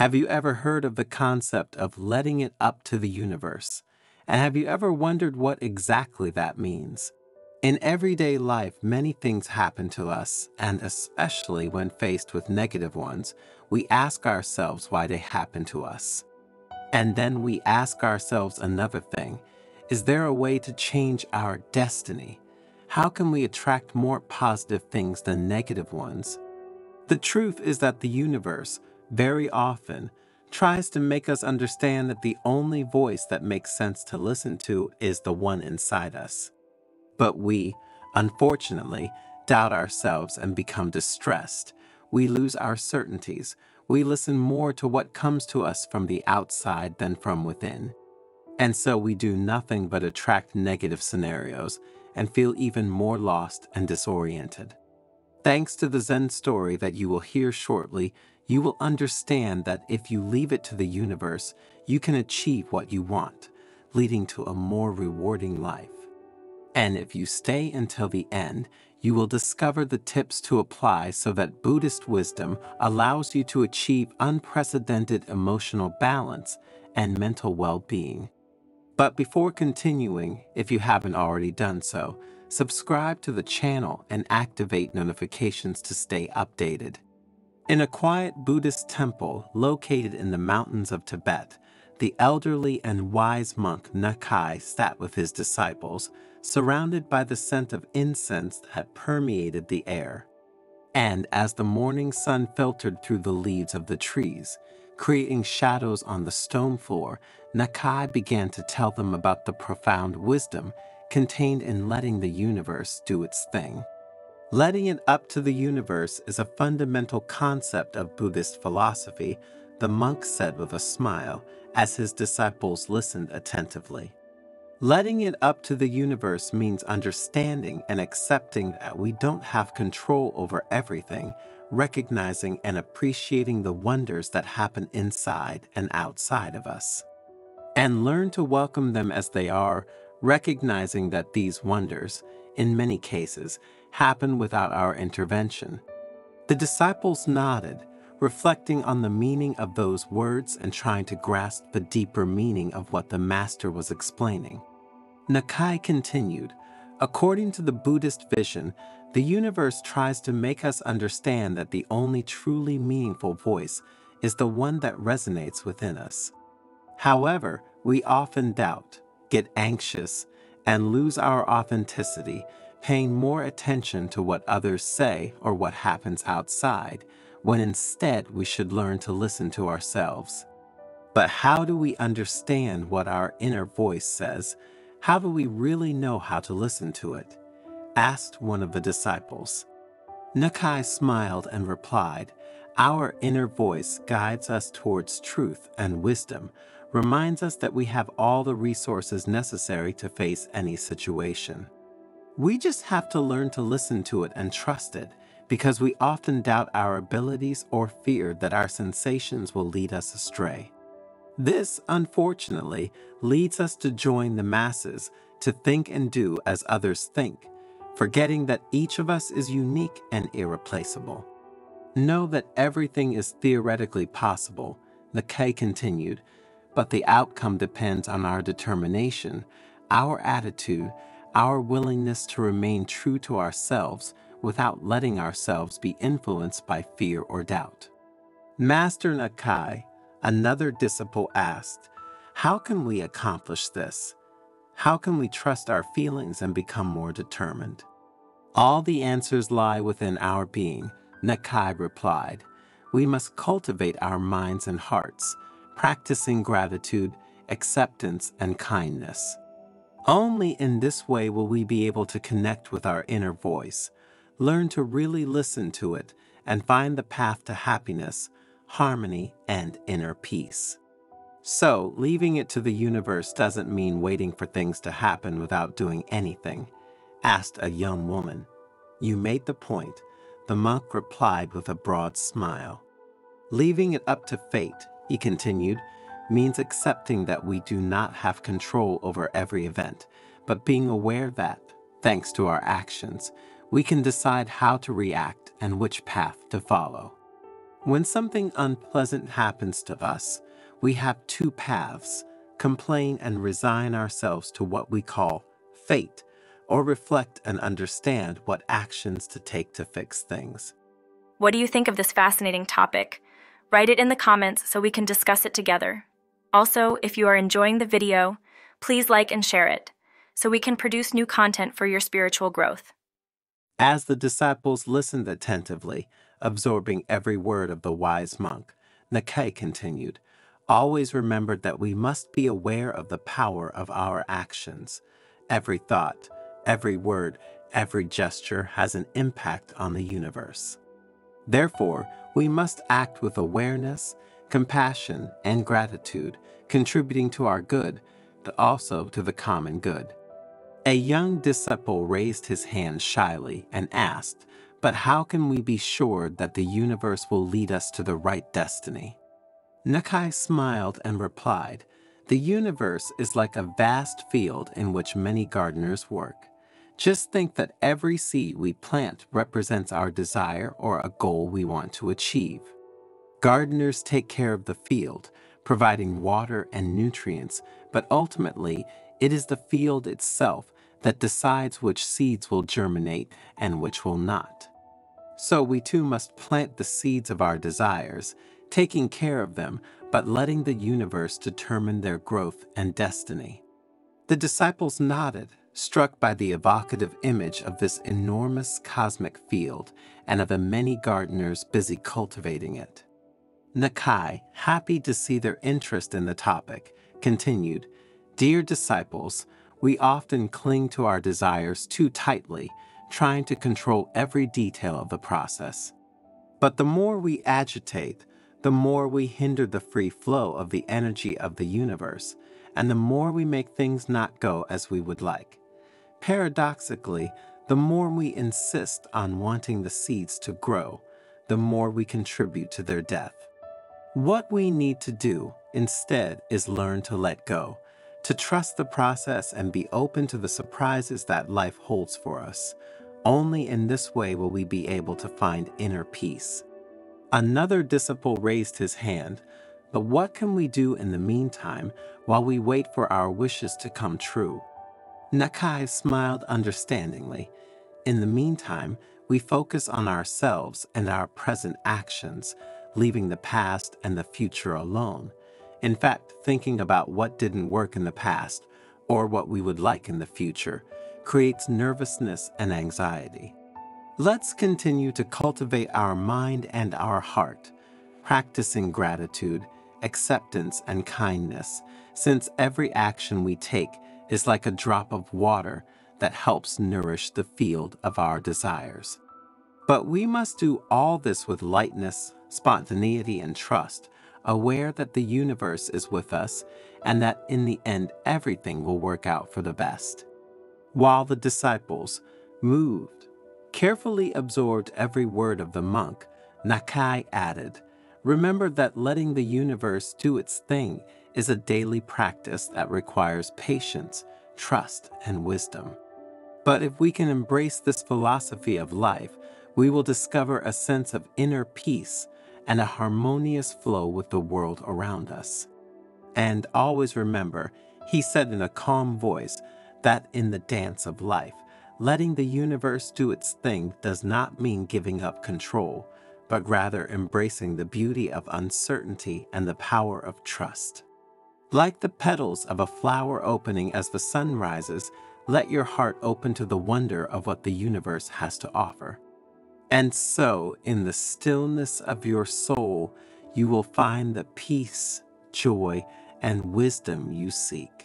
Have you ever heard of the concept of letting it up to the universe? And have you ever wondered what exactly that means? In everyday life, many things happen to us, and especially when faced with negative ones, we ask ourselves why they happen to us. And then we ask ourselves another thing: is there a way to change our destiny? How can we attract more positive things than negative ones? The truth is that the universe, very often, tries to make us understand that the only voice that makes sense to listen to is the one inside us. But we, unfortunately, doubt ourselves and become distressed. We lose our certainties. We listen more to what comes to us from the outside than from within. And so we do nothing but attract negative scenarios and feel even more lost and disoriented. Thanks to the Zen story that you will hear shortly, you will understand that if you leave it to the universe, you can achieve what you want, leading to a more rewarding life. And if you stay until the end, you will discover the tips to apply so that Buddhist wisdom allows you to achieve unprecedented emotional balance and mental well-being. But before continuing, if you haven't already done so, subscribe to the channel and activate notifications to stay updated. In a quiet Buddhist temple located in the mountains of Tibet, the elderly and wise monk Nakai sat with his disciples, surrounded by the scent of incense that permeated the air. And as the morning sun filtered through the leaves of the trees, creating shadows on the stone floor, Nakai began to tell them about the profound wisdom contained in letting the universe do its thing. Letting it up to the universe is a fundamental concept of Buddhist philosophy, the monk said with a smile as his disciples listened attentively. Letting it up to the universe means understanding and accepting that we don't have control over everything, recognizing and appreciating the wonders that happen inside and outside of us. And learn to welcome them as they are, recognizing that these wonders, in many cases, happen without our intervention. The disciples nodded, reflecting on the meaning of those words and trying to grasp the deeper meaning of what the Master was explaining. Nakai continued, according to the Buddhist vision, the universe tries to make us understand that the only truly meaningful voice is the one that resonates within us. However, we often doubt, get anxious, and lose our authenticity, paying more attention to what others say or what happens outside, when instead we should learn to listen to ourselves. But how do we understand what our inner voice says? How do we really know how to listen to it? Asked one of the disciples. Nakai smiled and replied, our inner voice guides us towards truth and wisdom, reminds us that we have all the resources necessary to face any situation. We just have to learn to listen to it and trust it, because we often doubt our abilities or fear that our sensations will lead us astray. This, unfortunately, leads us to join the masses, to think and do as others think, forgetting that each of us is unique and irreplaceable. Know that everything is theoretically possible, Nakai continued, but the outcome depends on our determination, our attitude, our willingness to remain true to ourselves without letting ourselves be influenced by fear or doubt. Master Nakai, another disciple, asked, how can we accomplish this? How can we trust our feelings and become more determined? All the answers lie within our being, Nakai replied. We must cultivate our minds and hearts, practicing gratitude, acceptance, and kindness. Only in this way will we be able to connect with our inner voice, learn to really listen to it, and find the path to happiness, harmony, and inner peace. So, leaving it to the universe doesn't mean waiting for things to happen without doing anything, asked a young woman. You made the point, the monk replied with a broad smile. Leaving it up to fate, he continued, means accepting that we do not have control over every event, but being aware that, thanks to our actions, we can decide how to react and which path to follow. When something unpleasant happens to us, we have two paths: complain and resign ourselves to what we call fate, or reflect and understand what actions to take to fix things. What do you think of this fascinating topic? Write it in the comments so we can discuss it together. Also, if you are enjoying the video, please like and share it so we can produce new content for your spiritual growth. As the disciples listened attentively, absorbing every word of the wise monk, Nakai continued, "Always remember that we must be aware of the power of our actions. Every thought, every word, every gesture has an impact on the universe. Therefore, we must act with awareness, compassion, and gratitude, contributing to our good, but also to the common good." A young disciple raised his hand shyly and asked, "But how can we be sure that the universe will lead us to the right destiny?" Nakai smiled and replied, "The universe is like a vast field in which many gardeners work. Just think that every seed we plant represents our desire or a goal we want to achieve. Gardeners take care of the field, providing water and nutrients, but ultimately, it is the field itself that decides which seeds will germinate and which will not. So we too must plant the seeds of our desires, taking care of them, but letting the universe determine their growth and destiny." The disciples nodded, struck by the evocative image of this enormous cosmic field and of the many gardeners busy cultivating it. Nakai, happy to see their interest in the topic, continued, "Dear disciples, we often cling to our desires too tightly, trying to control every detail of the process. But the more we agitate, the more we hinder the free flow of the energy of the universe, and the more we make things not go as we would like. Paradoxically, the more we insist on wanting the seeds to grow, the more we contribute to their death. What we need to do instead is learn to let go, to trust the process and be open to the surprises that life holds for us. Only in this way will we be able to find inner peace." Another disciple raised his hand, "But what can we do in the meantime while we wait for our wishes to come true?" Nakai smiled understandingly. "In the meantime, we focus on ourselves and our present actions, leaving the past and the future alone. In fact, thinking about what didn't work in the past or what we would like in the future creates nervousness and anxiety. Let's continue to cultivate our mind and our heart, practicing gratitude, acceptance, and kindness, since every action we take is like a drop of water that helps nourish the field of our desires. But we must do all this with lightness, spontaneity, and trust, aware that the universe is with us and that in the end everything will work out for the best." While the disciples, moved, carefully absorbed every word of the monk, Nakai added, "Remember that letting the universe do its thing is a daily practice that requires patience, trust, and wisdom. But if we can embrace this philosophy of life, we will discover a sense of inner peace and a harmonious flow with the world around us. And always remember," he said in a calm voice, "that in the dance of life, letting the universe do its thing does not mean giving up control, but rather embracing the beauty of uncertainty and the power of trust. Like the petals of a flower opening as the sun rises, let your heart open to the wonder of what the universe has to offer. And so, in the stillness of your soul, you will find the peace, joy, and wisdom you seek."